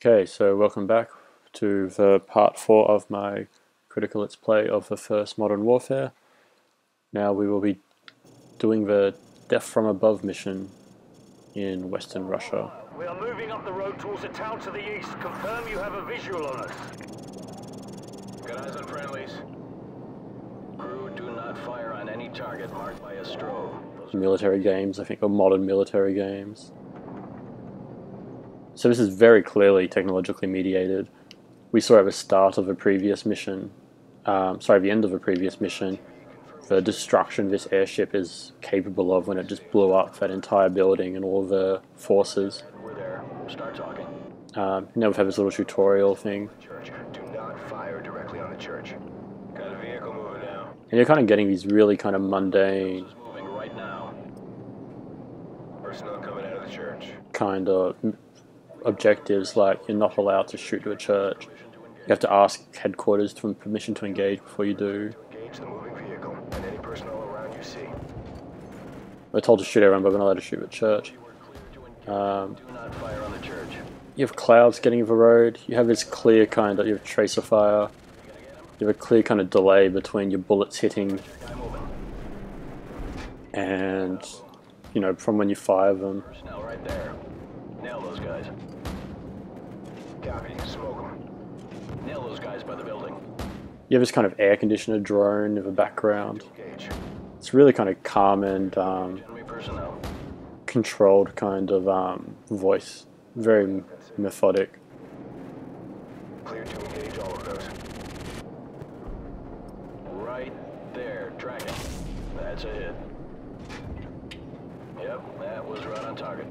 Okay, so welcome back to the part 4 of my critical let's play of the first Modern Warfare. Now we will be doing the Death from Above mission in Western Russia. We are moving up the road towards a town to the east. Confirm you have a visual on us. Got eyes on friendlies. Crew, do not fire on any target marked by a strobe. Military games, I think, or modern military games. So this is very clearly technologically mediated. We saw at the start of a previous mission, the end of a previous mission, the destruction this airship is capable of when it just blew up that entire building and all the forces. We're there. Start talking. Now we've had this little tutorial thing. Church. Do not fire directly on the church. Got a vehicle moving now. And you're kind of getting these really kind of mundane, Moving right now. Personnel coming out of the church. kind of objectives, like you're not allowed to shoot to a church. You have to ask headquarters for permission to engage before you do. Engage the moving vehicle and any personnel around you see. We're told to shoot everyone, but we're not allowed to shoot at church. Do not fire on the church. You have clouds getting in the road. You have this clear kind of, you have tracer fire. You have a clear kind of delay between your bullets hitting Guy moving. and, you know, from when you fire them. Personnel right there. Nail those guys. Copy. Smoke them. Nail those guys by the building. You have this kind of air conditioner drone in the background. Engage. It's really kind of calm and Enemy personnel. controlled kind of voice. Very methodic. Clear to engage all of those. Right there, tracking. That's a hit. Yep, that was right on target.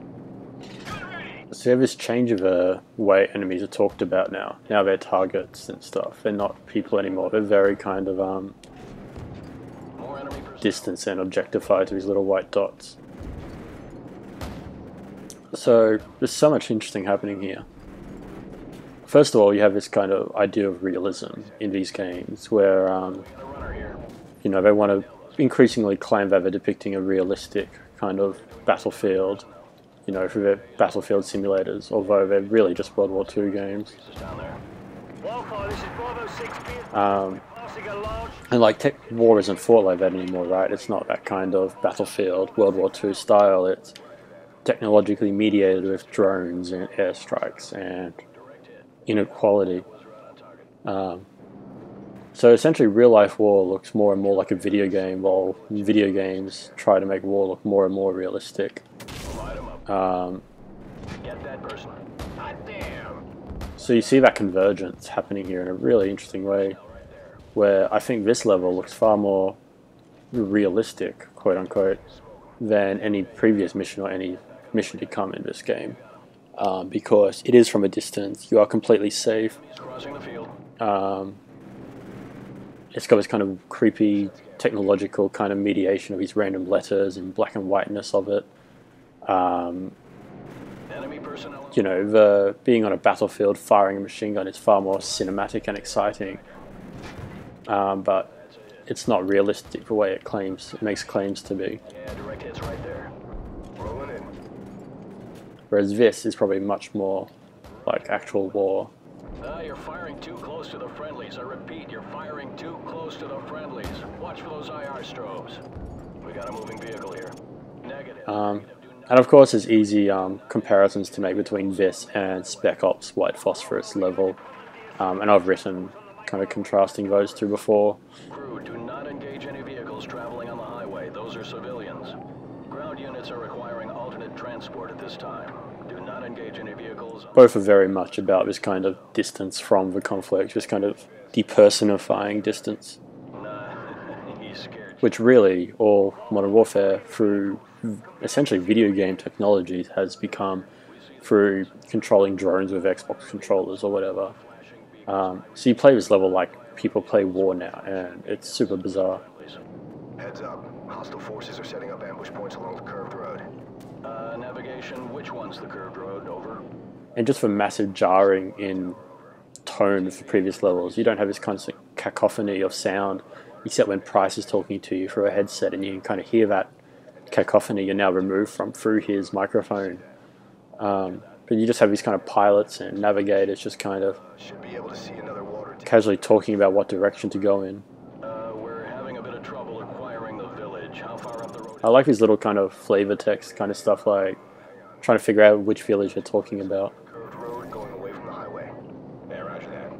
So you have this change of the way enemies are talked about now. Now they're targets and stuff. They're not people anymore. They're very kind of More enemy personnel. distant and objectified to these little white dots. So there's so much interesting happening here. First of all, you have this kind of idea of realism in these games where, Got a runner here. you know, they want to increasingly claim that they're depicting a realistic kind of battlefield, you know, for their battlefield simulators, although they're really just World War II games. This is down there. Wildfire, this is Bravo 6. Passing a large... And like, war isn't fought like that anymore, right? It's not that kind of battlefield, World War II style. It's technologically mediated with drones and airstrikes and inequality. So essentially real-life war looks more and more like a video game, while video games try to make war look more and more realistic. Light 'em up. Get that person. God damn. So you see that convergence happening here in a really interesting way, where I think this level looks far more realistic, quote-unquote, than any previous mission or any mission to come in this game. Because it is from a distance, you are completely safe. He's crossing the field. It's got this kind of creepy technological kind of mediation of these random letters and black and whiteness of it. Enemy personnel. You know, the being on a battlefield firing a machine gun is far more cinematic and exciting. But it's not realistic the way it makes claims to be. Yeah, direct hits right there. Rolling in. Whereas this is probably much more like actual war. You're firing too close to the friendlies. I repeat, you're firing too close to the friendlies. Watch for those IR strobes. We got a moving vehicle here. Negative. And of course there's easy comparisons to make between this and Spec Ops White Phosphorus level. And I've written kind of contrasting those two before. Crew, do not engage any vehicles traveling on the highway. Those are civilians. Ground units are requiring alternate transport at this time. Do not engage any vehicles. Both are very much about this kind of distance from the conflict, this kind of depersonifying distance, Nah, he's scared. which really all Modern Warfare through essentially video game technologies has become through controlling drones with Xbox controllers or whatever. So you play this level like people play war now, and it's super bizarre. Heads up. Hostile forces are setting up ambush points along the curved road. Navigation, which one's the curved road? Over. And just for massive jarring in tone of the previous levels, you don't have this kind of cacophony of sound, except when Price is talking to you through a headset, and you can kind of hear that cacophony you're now removed from through his microphone. But you just have these kind of pilots and navigators just kind of Should be able to see another water casually talking about what direction to go in. We're having a bit of trouble acquiring the village. How far up the road? I like these little kind of flavor text kind of stuff, like trying to figure out which village they're talking about. curved road going away from the highway. Yeah, roger that.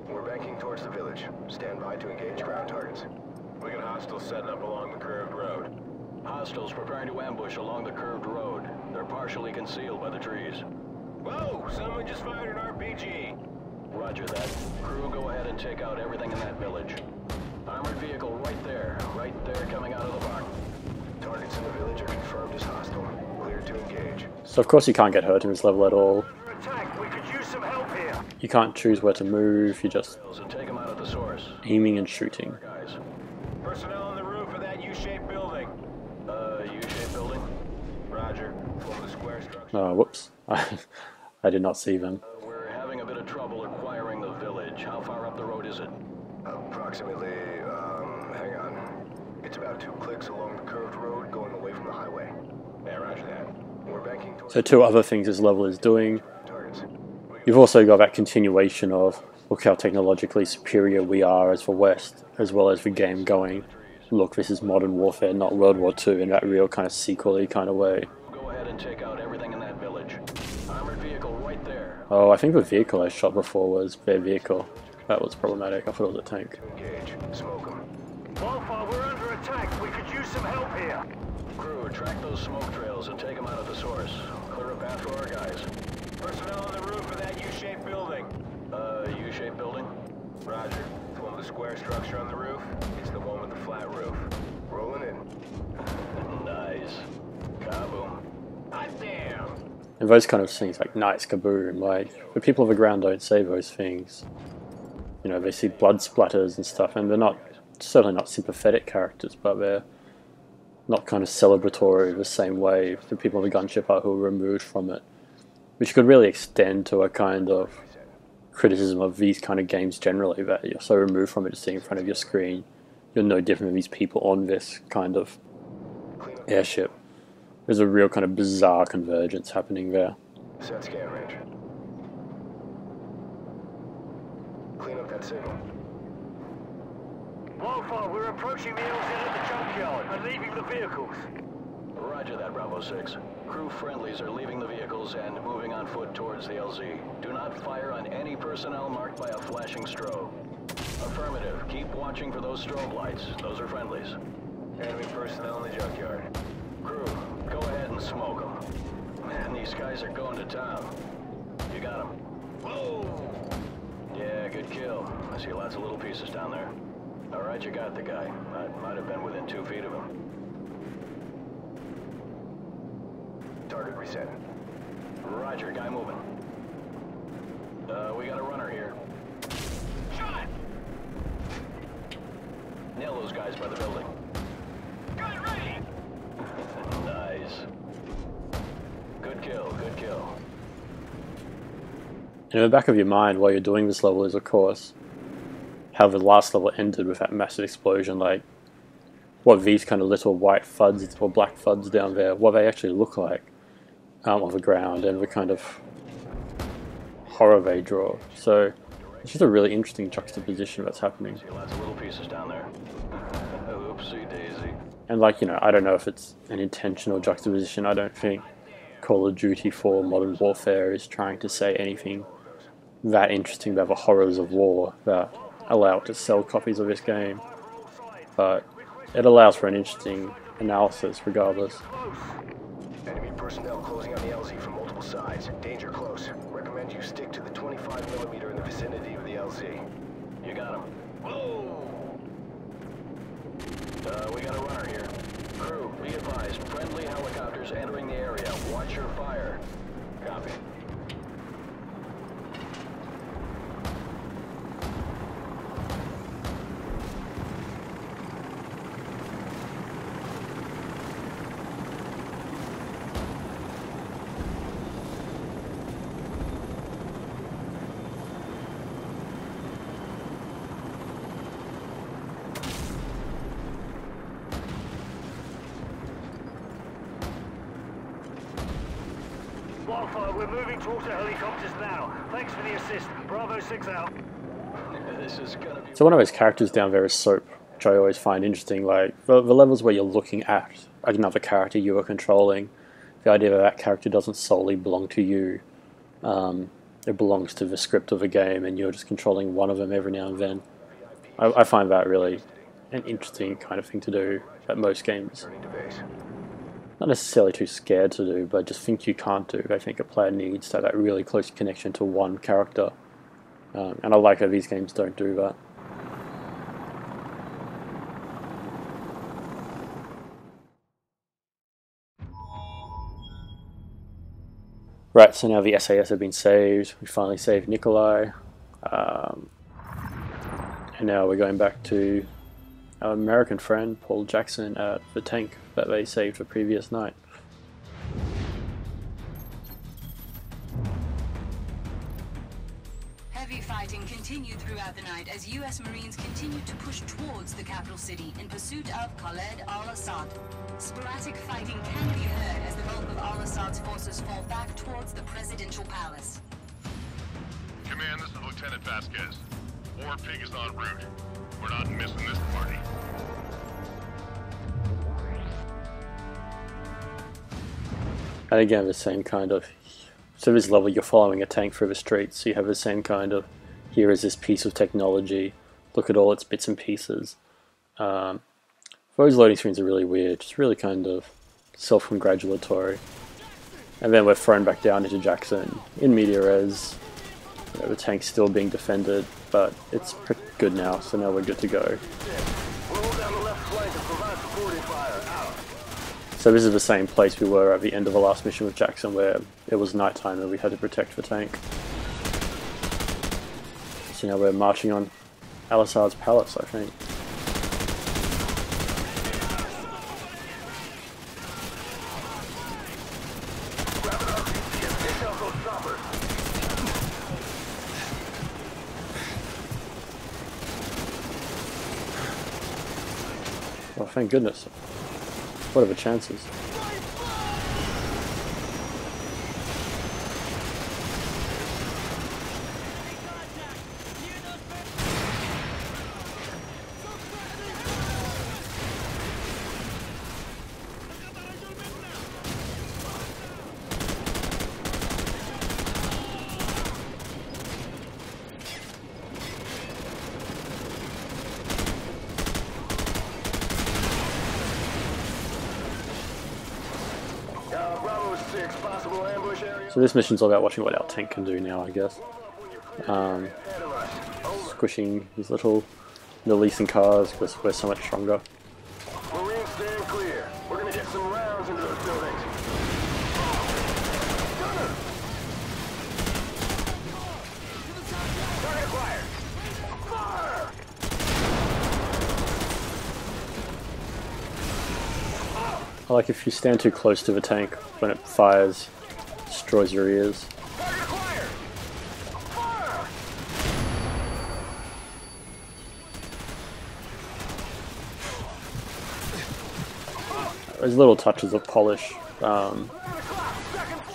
We're banking towards the village. Stand by to engage ground targets. We got hostiles setting up along the curved road. Hostiles preparing to ambush along the curved road. They're partially concealed by the trees. Whoa! Someone just fired an RPG! Roger that. Crew, go ahead and take out everything in that village. Armored vehicle right there coming out of the barn. Targets in the village are confirmed as hostile. Clear to engage. So of course you can't get hurt in this level at all. Under attack. We could use some help here. You can't choose where to move, you're just And take them out at the source. aiming and shooting. Guys. Personnel on the roof of that U-shaped building. U-shaped building? Roger. Form the square structure. Oh, whoops. I did not see them. We're having a bit of trouble acquiring the village. How far up the road is it? Approximately, hang on. It's about 2 clicks along the curved road going away from the highway. Yeah, roger that. We're banking towards So two other things this level is doing. targets. You've also got that continuation of look how technologically superior we are as the West, as well as the game going, look, this is modern warfare, not World War II, in that real kind of sequel-y kind of way. Go ahead and take out everything in that village. Armored vehicle right there. Oh, I think the vehicle I shot before was their vehicle. That was problematic. I thought it was a tank. Engage. Smoke them. Wildfire, we're under attack. We could use some help here. Crew, track those smoke trails and take them out of the source. Clear a path for our guys. Personnel on the roof of that U-shaped building. U-shaped building? Roger. Form the square structure on the roof. It's the one with the flat roof. Rolling in. Nice. Kaboom. Hot damn! And those kind of things like nice kaboom, like the people of the ground don't say those things. You know, they see blood splatters and stuff, and they're not certainly not sympathetic characters, but they're not kind of celebratory the same way the people of the gunship are who are removed from it, which could really extend to a kind of criticism of these kind of games generally, that you're so removed from it to see in front of your screen, you're no different than these people on this kind of airship. There's a real kind of bizarre convergence happening there. Set scan range. Clean up that signal. Wildfire, we're approaching the LZ at the junkyard and leaving the vehicles. Roger that, Bravo 6. Crew friendlies are leaving the vehicles and moving on foot towards the LZ. Do not fire on any personnel marked by a flashing strobe. Affirmative. Keep watching for those strobe lights. Those are friendlies. Enemy personnel in the junkyard. Crew, go ahead and smoke them. Man, these guys are going to town. You got them? Whoa! Yeah, good kill. I see lots of little pieces down there. All right, you got the guy. I might have been within 2 feet of him. Target reset. Roger, guy moving. We got a runner here. Shot! Nail those guys by the building. Gun ready! Nice. Good kill, good kill. And in the back of your mind while you're doing this level is, of course, how the last level ended with that massive explosion, like what these kind of little white FUDs or black FUDs down there, what they actually look like out on the ground, and the kind of horror they draw. So it's just a really interesting juxtaposition that's happening. See lots of little pieces down there. Oopsie daisy. And like, you know, I don't know if it's an intentional juxtaposition. I don't think Call of Duty 4 Modern Warfare is trying to say anything that interesting about the horrors of war that allow it to sell copies of this game. But it allows for an interesting analysis regardless. Enemy personnel closing on the LZ from multiple sides. Danger close. Recommend you stick to the 25mm in the vicinity of the LZ. You got him. Whoa! We got a runner here. Crew, be advised. Friendly helicopters entering the area. Watch your fire. Copy. Wildfire, we're moving towards the helicopters now. Thanks for the assist. Bravo 6 out. This is gonna be... So one of those characters down there is Soap, which I always find interesting. Like the levels where you're looking at another character you are controlling, the idea that that character doesn't solely belong to you. It belongs to the script of a game, and you're just controlling one of them every now and then. I find that really an interesting kind of thing to do that most games Returning to base. not necessarily too scared to do, but just think you can't do. I think a player needs to have that really close connection to one character, and I like how these games don't do that. Right, so now the SAS have been saved. We finally saved Nikolai. And now we're going back to our American friend, Paul Jackson, at the tank that they saved the previous night. Heavy fighting continued throughout the night as U.S. Marines continued to push towards the capital city in pursuit of Khaled al-Assad. Sporadic fighting can be heard as the bulk of al-Assad's forces fall back towards the presidential palace. Command, this is Lieutenant Vasquez. War Pig is en route. We're not missing this party. And again, the same kind of... So this level, you're following a tank through the streets, so you have the same kind of... Here is this piece of technology. Look at all its bits and pieces. Those loading screens are really weird. Just really kind of self-congratulatory. And then we're thrown back down into Jackson in media res. You know, the tank's still being defended, but it's pretty good now, so now we're good to go. So this is the same place we were at the end of the last mission with Jackson, where it was nighttime and we had to protect the tank. So now we're marching on Al-Assad's palace, I think. Oh, thank goodness. What are the chances? So this mission's all about watching what our tank can do now, I guess. Squishing these little leasing cars because we're so much stronger. Marines stand clear. We're gonna get some rounds into those buildings. Gunner! Target acquired! Fire! I like if you stand too close to the tank, when it fires, it destroys your ears. Target acquired! Fire! There's little touches of polish.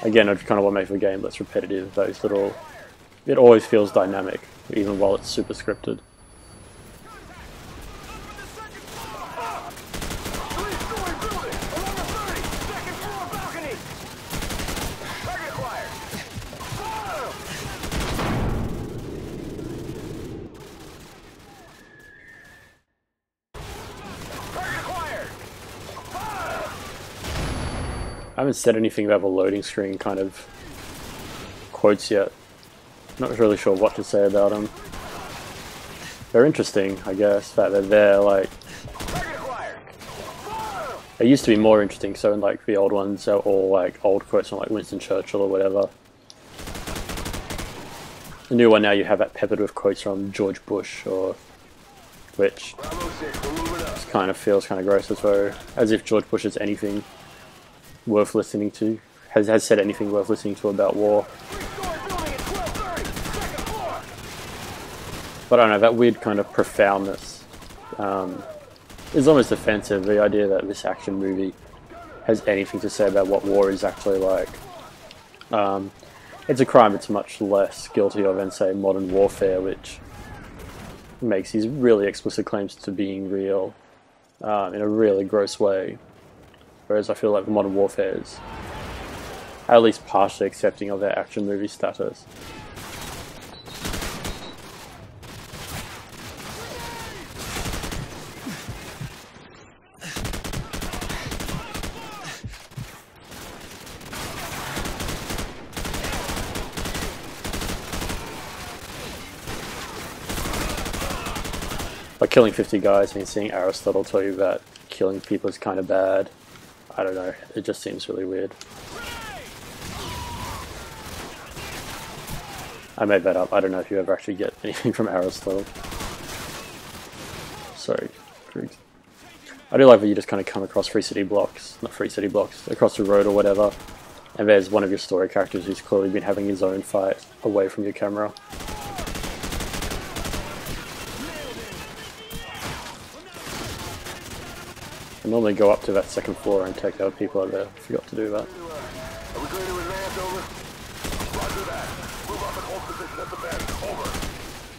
Again, I kind of want to make the game less repetitive. Those little... It always feels dynamic, even while it's super scripted. Three-story building! Along the 30! Second floor balcony! Target acquired! Fire! Target acquired! Fire! I haven't said anything about the loading screen kind of quotes yet. Not really sure what to say about them. They're interesting, I guess, that they're there, like... Target acquired! Fire! They used to be more interesting, so in like the old ones are all like old quotes from like Winston Churchill or whatever. The new one now you have that peppered with quotes from George Bush, or... Which Bravo 6, we're moving up. kind of feels kind of gross as if George Bush is anything worth listening to, has said anything worth listening to about war. Three-story building at 1230! Second floor! But I don't know, that weird kind of profoundness is almost offensive, the idea that this action movie has anything to say about what war is actually like. It's a crime it's much less guilty of than, say, Modern Warfare, which makes these really explicit claims to being real in a really gross way. Whereas I feel like Modern Warfare is at least partially accepting of their action movie status. Like killing 50 guys and seeing Aristotle tell you that killing people is kind of bad. I don't know, it just seems really weird. I made that up, I don't know if you ever actually get anything from Aristotle. Sorry, Griggs. I do like that you just kind of come across free city blocks, not free city blocks, across the road or whatever, and there's one of your story characters who's clearly been having his own fight away from your camera. I normally go up to that second floor and take out people over there. I forgot to do that. Are we clear to advance, over? Roger that. Move up and hold position at the bend. Over.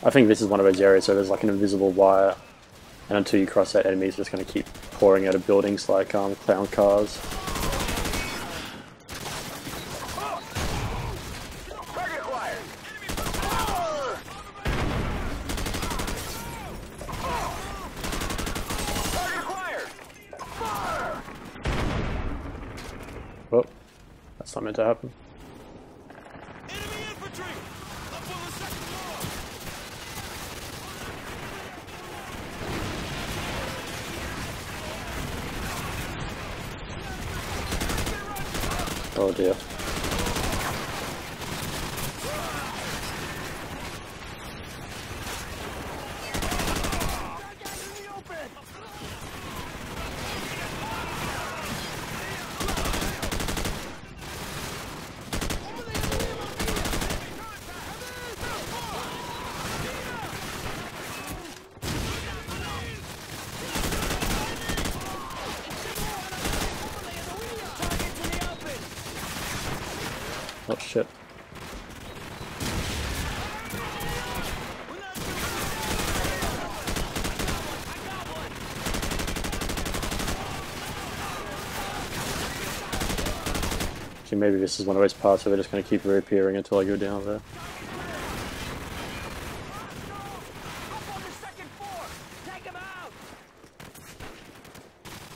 I think this is one of those areas where there's like an invisible wire, and until you cross that, enemies are just going to keep pouring out of buildings like clown cars. Target acquired. Target acquired. Fire! Well, that's not meant to happen. Enemy infantry! Up on the second floor! Oh dear. Oh shit. See, maybe this is one of those parts where they're just going to keep reappearing until I go down there.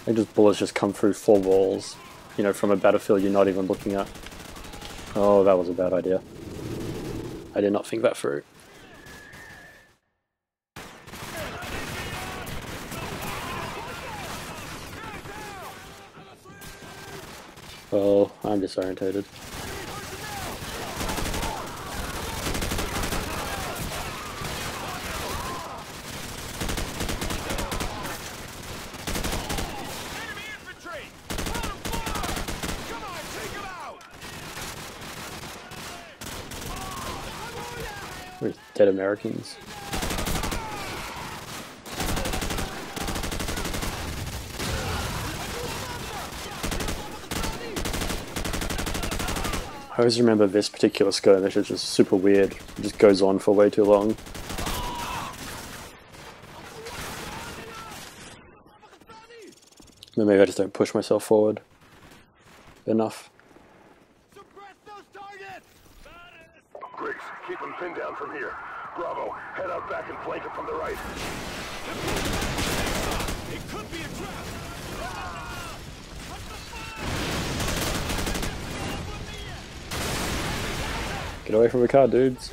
Like, just bullets just come through 4 walls, you know, from a battlefield you're not even looking at. Oh, that was a bad idea. I did not think that through. Well, I'm disorientated. Where's dead Americans? I always remember this particular skirmish is just super weird. It just goes on for way too long. Maybe I just don't push myself forward enough. Griggs, keep him pinned down from here. Bravo, head out back and flank it from the right. It could be a trap! Get away from the car, dudes.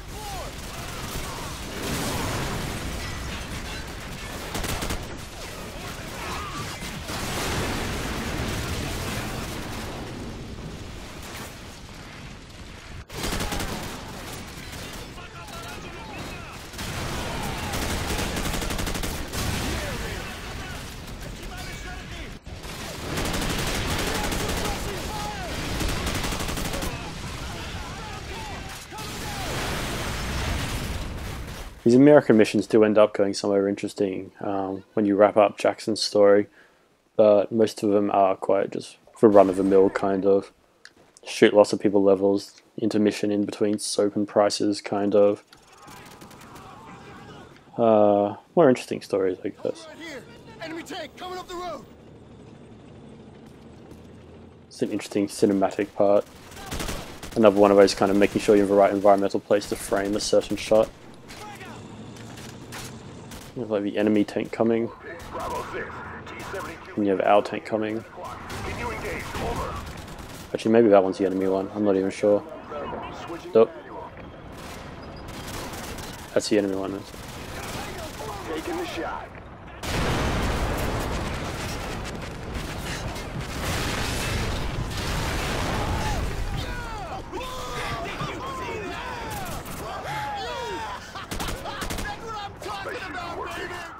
These American missions do end up going somewhere interesting when you wrap up Jackson's story, but most of them are quite just for run-of-the-mill kind of. shoot lots of people levels, intermission in between soap and prices, kind of. More interesting stories, I guess. Right here. Enemy tank coming up the road. It's an interesting cinematic part. Another one of those kind of making sure you have the right environmental place to frame a certain shot. You have like the enemy tank coming, Bravo 6, T-72. and you have our tank coming. Can you engage? Over. Actually, maybe that one's the enemy one. I'm not even sure. Nope. That's the enemy one. Taking the shot.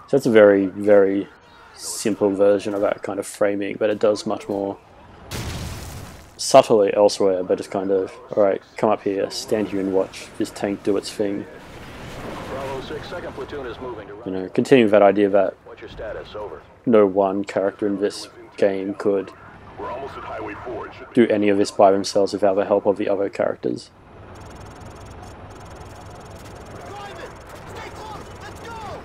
So that's a very, very simple version of that kind of framing, but it does much more subtly elsewhere, but just kind of, alright, come up here, stand here and watch this tank do its thing. Bravo 6, second platoon is moving to... You know, continuing that idea that What's your status? Over. no one character in this game could We're almost at Highway 4. It should be do any of this by themselves without the help of the other characters. Drive it. Stay close. Let's go.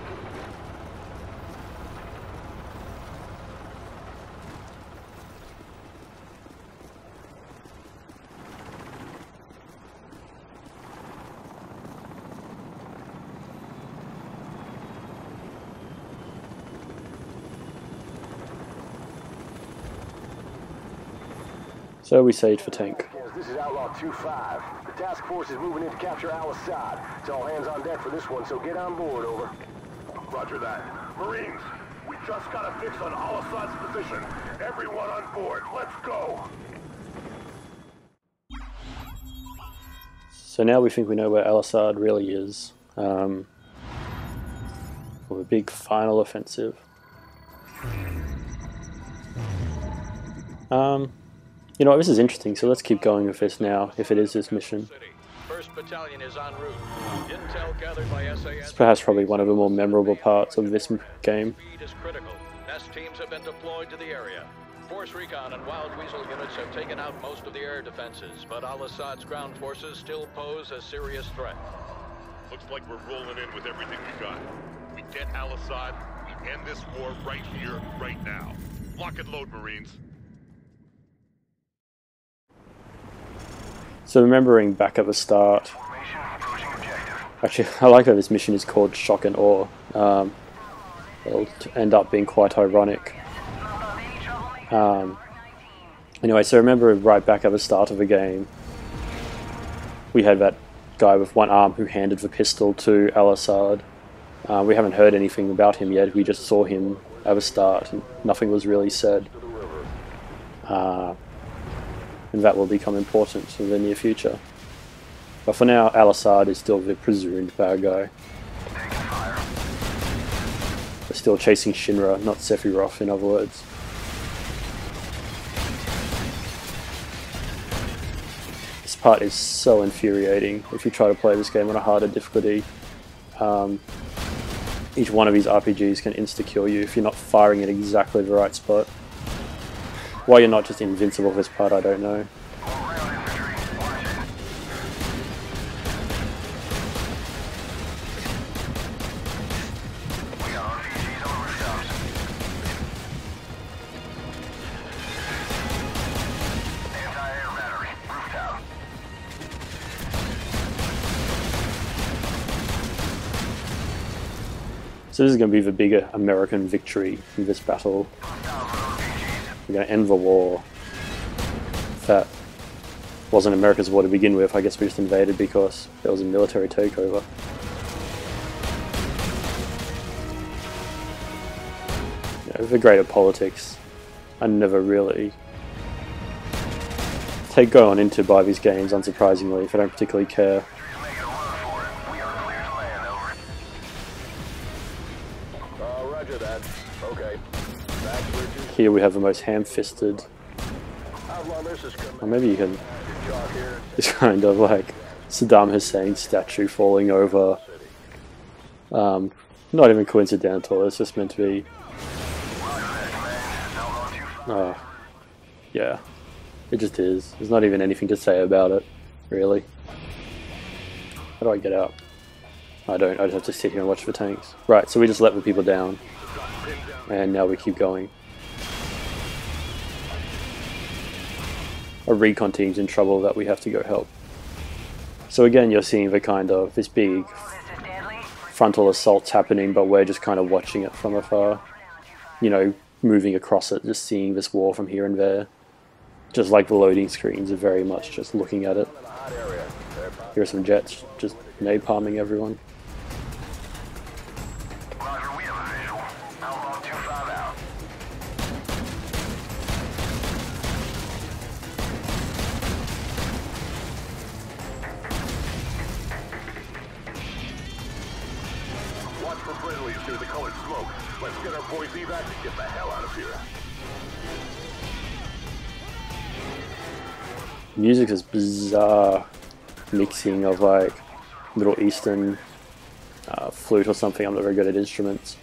So we saved for tank. This is Outlaw 2-5. The task force is moving in to capture Al-Assad. It's all hands on deck for this one, so get on board, over. Roger that. Marines, we just got a fix on Al-Assad's position. Everyone on board. Let's go. So now we think we know where Al-Assad really is. For a big final offensive. You know what, this is interesting, so let's keep going with this now, if it is this mission. First battalion is en route. Intel gathered by SAS. It's perhaps probably one of the more memorable parts of this game. Speed is critical. Nest teams have been deployed to the area. Force Recon and Wild Weasel units have taken out most of the air defenses, but Al-Assad's ground forces still pose a serious threat. Looks like we're rolling in with everything we got. We get Al-Assad, we end this war right here, right now. Lock and load, Marines. So remembering back at the start, actually I like that this mission is called Shock and Awe. It'll end up being quite ironic. Anyway, so remember right back at the start of the game, we had that guy with one arm who handed the pistol to Al-Assad. We haven't heard anything about him yet, we just saw him at the start and nothing was really said. And that will become important in the near future. But for now, Al-Assad is still the presumed bad guy. They're still chasing Shinra, not Sephiroth, in other words. This part is so infuriating if you try to play this game on a harder difficulty. Each one of these RPGs can insta-kill you if you're not firing at exactly the right spot. Why you're not just invincible this part, I don't know. So this is going to be the bigger American victory in this battle. We're going to end the war. That wasn't America's war to begin with. I guess we just invaded because there was a military takeover. You know, the greater politics I never really go on into by these games, unsurprisingly, if I don't particularly care. Roger that. Okay. Here we have the most ham-fisted, or maybe you can, it's kind of like Saddam Hussein statue falling over. Not even coincidental, it's just meant to be. Yeah. It just is. There's not even anything to say about it, really. How do I get out? I don't. I just have to sit here and watch for tanks. Right, so we just let the people down. And now we keep going. A recon team's in trouble that we have to go help. So again, you're seeing the kind of this big frontal assaults happening, but we're just kind of watching it from afar. You know, moving across it, just seeing this war from here and there. Just like the loading screens are very much just looking at it. Here are some jets just napalming everyone. Roger, we have a visual. Outlaw 2-5 out. Watch for friendlies through the colored smoke. Let's get our boys evac and get the hell out of here. Music is bizarre mixing of like Middle Eastern flute or something. I'm not very good at instruments,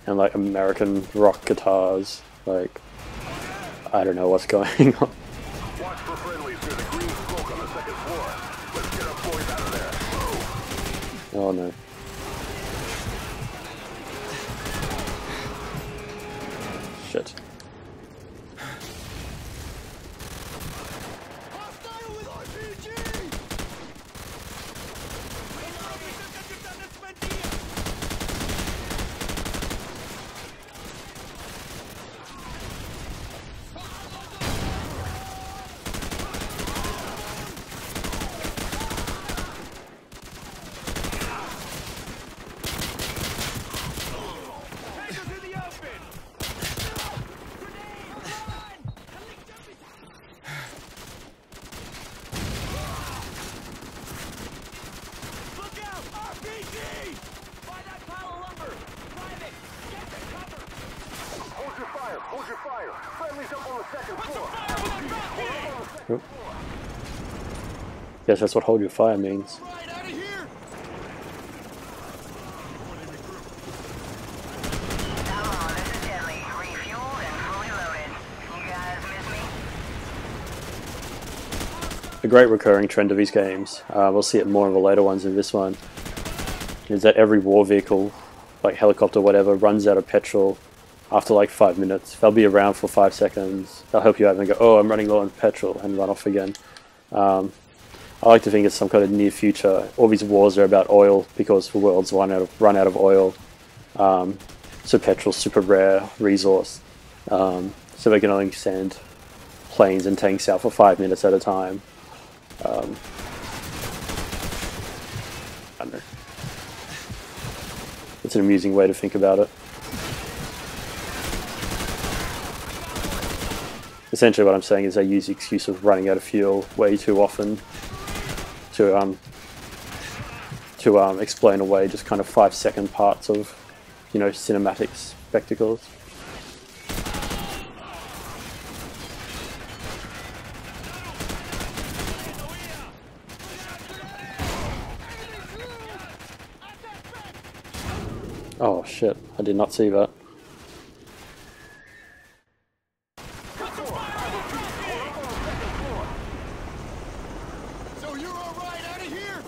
and like American rock guitars. Like, I don't know what's going on. Watch for friendlies through the green smoke on the second floor. Let's get our boys out of there. Oh no. Shit. Hostile with RPG! Hold your fire. Friendly's up on the second floor. Oop. Guess that's what hold your fire means. Right out of here! Hello, this is Deadly. Refueled and fully loaded. You guys miss me? A great recurring trend of these games, we'll see it more in the later ones than this one, is that every war vehicle, like helicopter, whatever, runs out of petrol after like 5 minutes. They'll be around for 5 seconds, they'll help you out and go, oh, I'm running low on petrol, and run off again. I like to think it's some kind of near future. All these wars are about oil because the world's run out of oil. So petrol's super rare resource. So they can only send planes and tanks out for 5 minutes at a time. I don't know. It's an amusing way to think about it. Essentially what I'm saying is they use the excuse of running out of fuel way too often to explain away just kind of 5-second parts of, you know, cinematic spectacles. Oh shit, I did not see that. So you're all right out of here?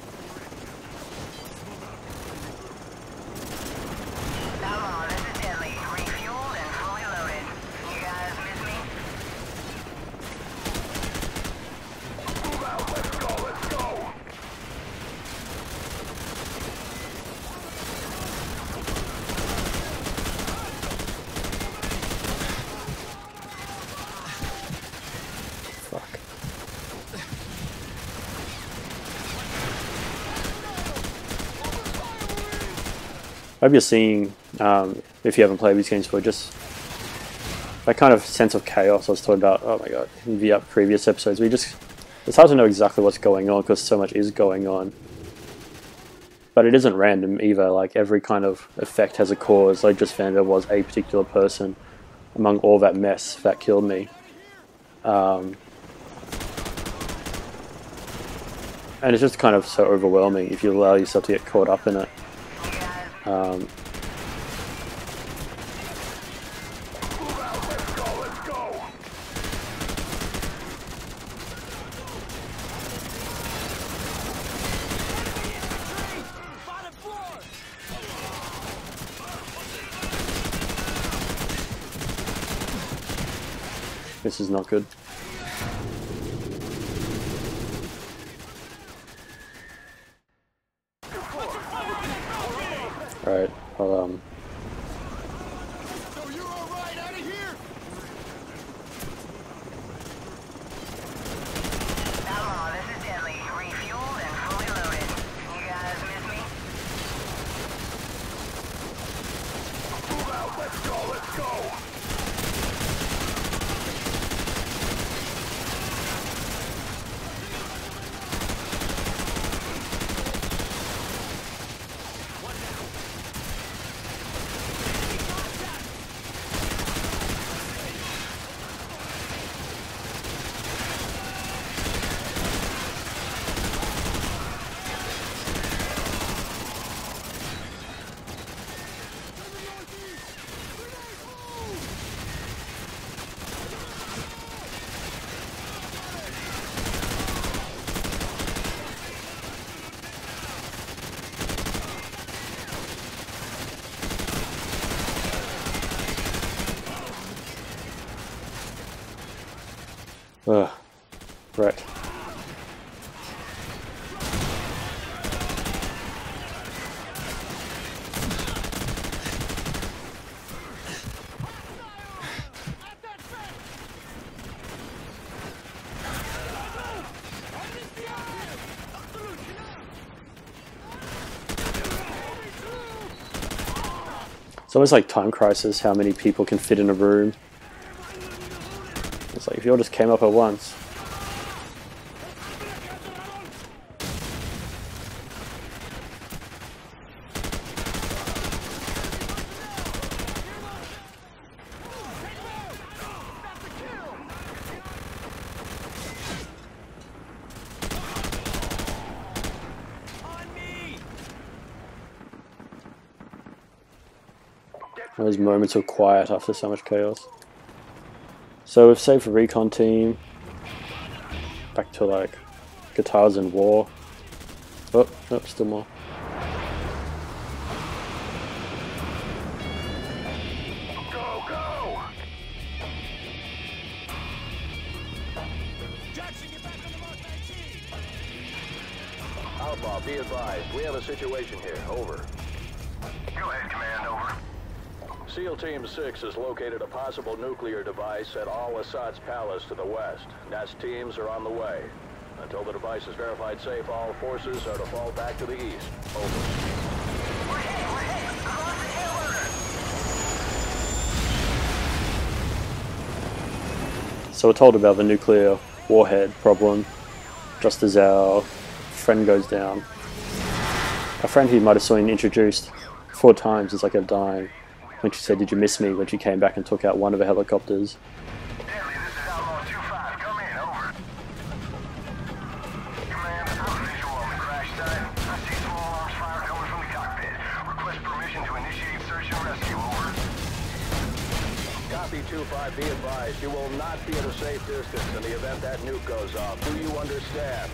Hello, this is Deadly. Refueled and fully loaded. You guys miss me? Move out. Let's go. Let's go. Fuck. I hope you're seeing, if you haven't played these games before, just that kind of sense of chaos I was talking about, oh my god, in the previous episodes. It's hard to know exactly what's going on because so much is going on. But it isn't random either, like every kind of effect has a cause. I just found there was a particular person among all that mess that killed me. And it's just kind of so overwhelming if you allow yourself to get caught up in it. Move out. Let's go. Let's go. This is not good. Alright, well, So you're all right out of here? Outlaw, this is Deadly. Refueled and fully loaded. You guys miss me? Move out, let's go, let's go! ugh. Right. It's almost like Time Crisis, how many people can fit in a room. It's like if you all just came up at once. Those moments of quiet after so much chaos. So we've saved the recon team. Back to like guitars and war. Oh, nope, still more. Go, go! Jackson, get back on the Mark 19! Outlaw, be advised. We have a situation here. Over. Go ahead, Command, over. SEAL Team 6 has located a possible nuclear device at Al-Assad's palace to the west. NEST teams are on the way. Until the device is verified safe, all forces are to fall back to the east. Over. We're hit! Across the hill, So we're told about the nuclear warhead problem just as our friend goes down. A friend who might have seen introduced 4 times is like a dying. When she said, "Did you miss me?" when she came back and took out one of the helicopters. Deadly, this is Outlaw 2-5. Come in, over. Command, I'm visual on the crash site. I see small arms fire coming from the cockpit. Request permission to initiate search and rescue, over. Copy 2-5, be advised. You will not be at a safe distance in the event that nuke goes off. Do you understand?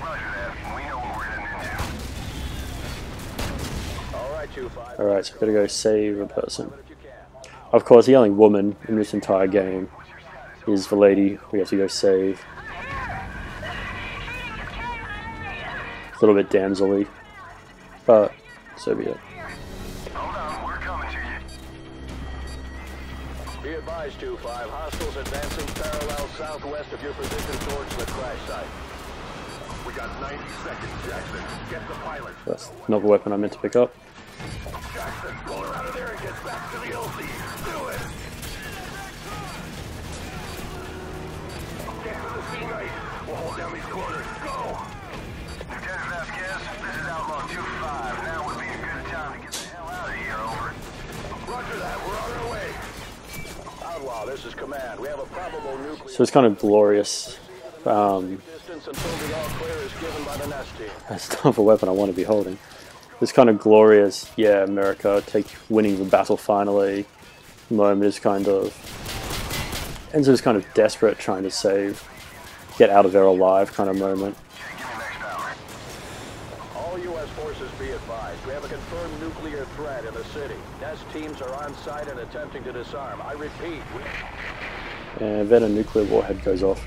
Roger that. We know what we're heading into. Alright, 2-5. Alright, so we've got to go save a person. Of course, the only woman in this entire game is the lady we have to go save. A little bit damsel-y, but so be it. Hold on, we're coming to you. Be advised, 2-5. Hostiles advancing parallel southwest of your position towards the crash site. We got 90 seconds, Jackson. Get the pilot. That's not the weapon I meant to pick up. Jackson, pull her out of there and get back to the LZ. Do it! Get to the C-Knight. We'll hold down these corners. Go! Lieutenant Vasquez, this is Outlaw 2-5. Now would be a good time to get the hell out of here, over. Roger that. We're on our way. Outlaw, this is Command. We have a probable nuclear So it's kind of glorious. distance until the all clear is given by the NEST team. That's not the weapon I want to be holding. This kind of glorious, yeah, America winning the battle finally moment is kind of, Enzo is kind of desperate trying to get out of there alive kind of moment. All U.S. forces be advised. We have a confirmed nuclear threat in the city. NEST teams are on site and attempting to disarm. I repeat, and then a nuclear warhead goes off.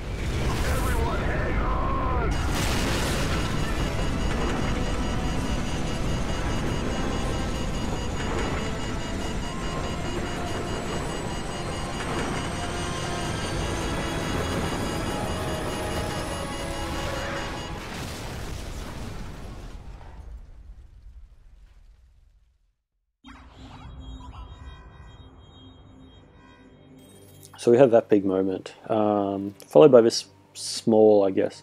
So we have that big moment, followed by this small, I guess,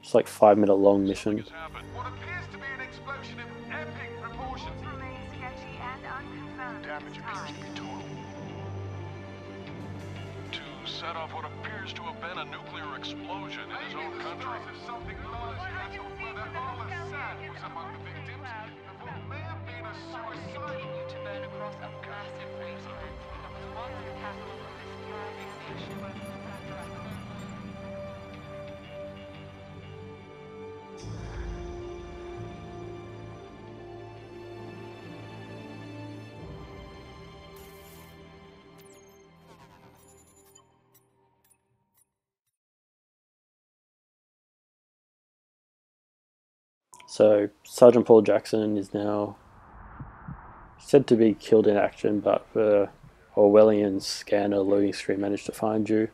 just like 5-minute long mission. What appears to be an explosion of epic proportions. Remains sketchy and unconfirmed. Damage appears to be total. To set off what appears to have been a nuclear explosion in his own country. Something large. Al-Assad was among the victims of what may have been a suicide. To burn across a massive wasteland that was once the capital of this thriving nation. So Sergeant Paul Jackson is now said to be killed in action, but the Orwellian scanner loading screen managed to find you.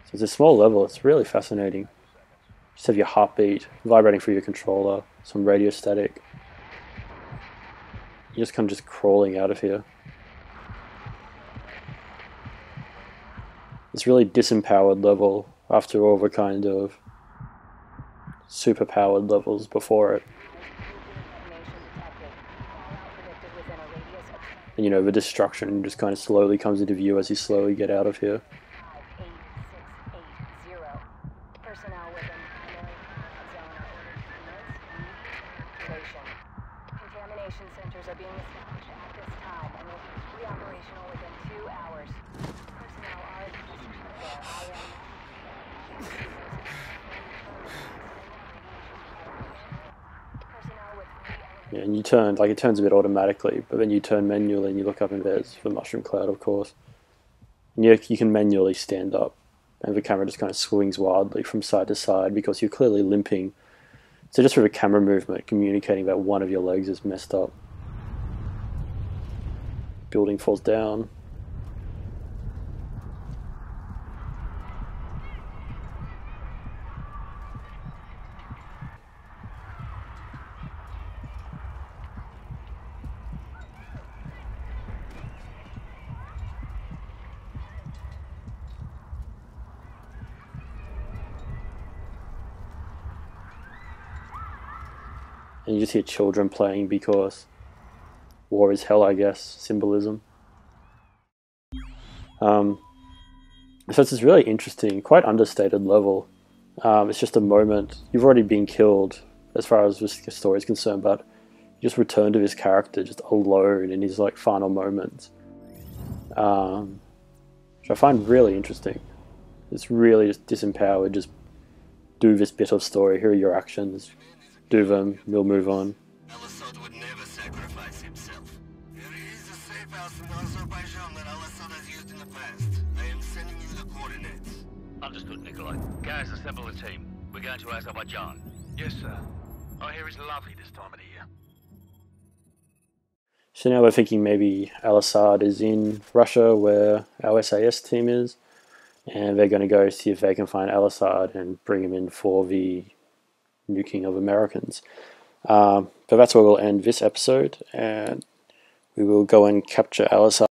So it's a small level, it's really fascinating. Just have your heartbeat vibrating through your controller, some radio static. You're just kind of just crawling out of here. This really disempowered level after all the kind of superpowered levels before it. And you know, the destruction just kind of slowly comes into view as you slowly get out of here. 58680. Personnel within primary zone contamination centers are being established at this time and will be operational within 2 hours. Personnel are there. Yeah, and you turn, like it turns a bit automatically, but then you turn manually and you look up and there's the mushroom cloud, of course. And you can manually stand up and the camera just kind of swings wildly from side to side because you're clearly limping. So just with a camera movement communicating that one of your legs is messed up. Building falls down. And you just hear children playing because war is hell, I guess, symbolism. So it's this really interesting, quite understated level. It's just a moment. You've already been killed as far as this story is concerned, but you just return to this character just alone in his like final moments. Which I find really interesting. It's really just disempowered, just do this bit of story, here are your actions. Do them, we'll move on. Al-Assad would never sacrifice himself. There is a safe house in Azerbaijan that Al-Assad has used in the past. I am sending you the coordinates. Understood, Nikolai. Gaz, assemble the team. We're going to Azerbaijan. Yes, sir. I hear it's lovely this time of the year. So now we're thinking maybe Al-Assad is in Russia where our SAS team is, and they're going to go see if they can find Al-Assad and bring him in for the nuking of Americans. But that's where we'll end this episode, and we will go and capture Al-Assad.